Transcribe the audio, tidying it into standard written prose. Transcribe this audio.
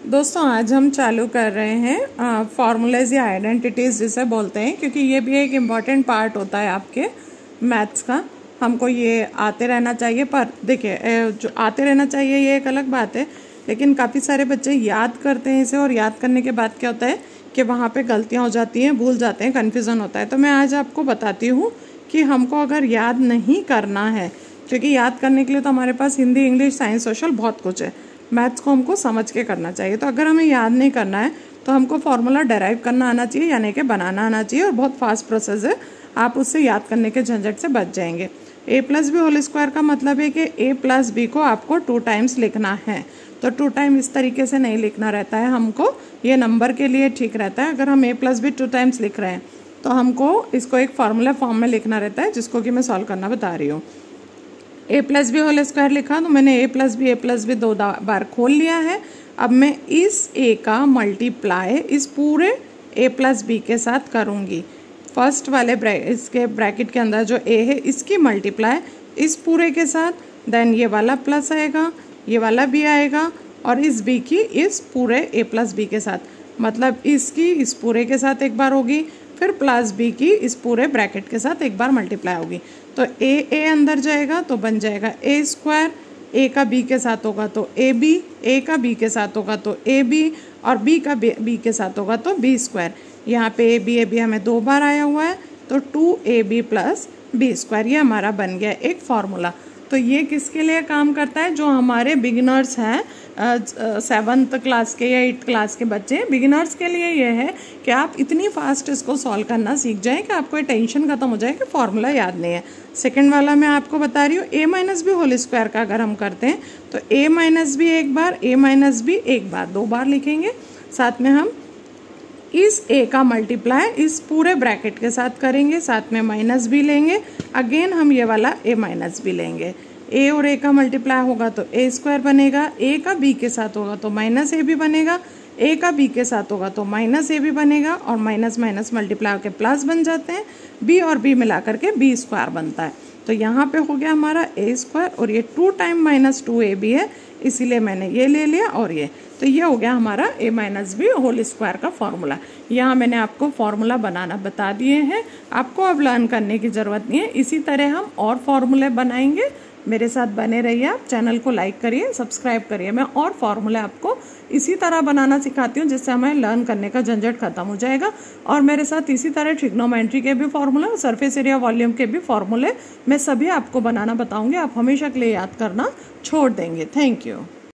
दोस्तों आज हम चालू कर रहे हैं फॉर्मूलाज या आइडेंटिटीज़ जिसे बोलते हैं, क्योंकि ये भी एक इम्पॉर्टेंट पार्ट होता है आपके मैथ्स का। हमको ये आते रहना चाहिए, पर देखिए जो आते रहना चाहिए ये एक अलग बात है, लेकिन काफ़ी सारे बच्चे याद करते हैं इसे और याद करने के बाद क्या होता है कि वहाँ पे गलतियाँ हो जाती हैं, भूल जाते हैं, कन्फ्यूज़न होता है। तो मैं आज आपको बताती हूँ कि हमको अगर याद नहीं करना है, क्योंकि याद करने के लिए तो हमारे पास हिंदी, इंग्लिश, साइंस, सोशल बहुत कुछ है, मैथ्स को हमको समझ के करना चाहिए। तो अगर हमें याद नहीं करना है तो हमको फार्मूला डेराइव करना आना चाहिए, यानी कि बनाना आना चाहिए, और बहुत फास्ट प्रोसेस है, आप उससे याद करने के झंझट से बच जाएंगे। a plus B whole square का मतलब है कि a प्लस बी को आपको 2 टाइम्स लिखना है। तो 2 टाइम इस तरीके से नहीं लिखना रहता है, हमको ये नंबर के लिए ठीक रहता है। अगर हम a प्लस बी 2 टाइम्स लिख रहे हैं तो हमको इसको एक फार्मूला फॉर्म में लिखना रहता है, जिसको कि मैं सॉल्व करना बता रही हूँ। a plus B whole square लिखा तो मैंने a प्लस बी 2 बार खोल लिया है। अब मैं इस a का मल्टीप्लाई इस पूरे a प्लस बी के साथ करूँगी। फर्स्ट वाले इसके ब्रैकेट के अंदर जो a है इसकी मल्टीप्लाई इस पूरे के साथ, देन ये वाला प्लस आएगा, ये वाला भी आएगा, और इस b की इस पूरे a प्लस बी के साथ, मतलब इसकी इस पूरे के साथ एक बार होगी, फिर प्लस बी की इस पूरे ब्रैकेट के साथ एक बार मल्टीप्लाई होगी। तो ए अंदर जाएगा तो बन जाएगा ए स्क्वायर, ए का बी के साथ होगा तो ए बी, ए का बी के साथ होगा तो ए बी, और बी का बी के साथ होगा तो बी स्क्वायर। यहाँ पे ए बी हमें 2 बार आया हुआ है, तो 2ab प्लस बी स्क्वायर, ये हमारा बन गया एक फार्मूला। तो ये किसके लिए काम करता है? जो हमारे बिगिनर्स हैं, 7th क्लास के या 8th क्लास के बच्चे, बिगिनर्स के लिए ये है कि आप इतनी फास्ट इसको सॉल्व करना सीख जाएं कि आपको टेंशन खत्म हो जाए कि फार्मूला याद नहीं है। सेकंड वाला मैं आपको बता रही हूँ, a minus B whole square का अगर हम करते हैं तो a माइनस बी एक बार, a माइनस बी एक बार, 2 बार लिखेंगे। साथ में हम इस a का मल्टीप्लाई इस पूरे ब्रैकेट के साथ करेंगे, साथ में माइनस भी लेंगे, अगेन हम ये वाला a माइनस भी लेंगे। a और a का मल्टीप्लाई होगा तो a स्क्वायर बनेगा, a का b के साथ होगा तो माइनस a भी बनेगा, a का b के साथ होगा तो माइनस a भी बनेगा, और माइनस माइनस मल्टीप्लाई होकर प्लस बन जाते हैं, b और b मिला करके b स्क्वायर बनता है। तो यहाँ पे हो गया हमारा a स्क्वायर, और ये 2 टाइम माइनस 2ab है, इसीलिए मैंने ये ले लिया, और ये तो ये हो गया हमारा a minus B whole square का फॉर्मूला। यहाँ मैंने आपको फॉर्मूला बनाना बता दिए हैं, आपको अब लर्न करने की ज़रूरत नहीं है। इसी तरह हम और फॉर्मूले बनाएंगे, मेरे साथ बने रहिए। आप चैनल को लाइक करिए, सब्सक्राइब करिए, मैं और फॉर्मूले आपको इसी तरह बनाना सिखाती हूँ, जिससे हमें लर्न करने का झंझट खत्म हो जाएगा। और मेरे साथ इसी तरह ट्रिग्नोमेट्री के भी फॉर्मूले और सरफेस एरिया वॉल्यूम के भी फॉर्मूले मैं सभी आपको बनाना बताऊँगी। आप हमेशा के लिए याद करना छोड़ देंगे। Thank you.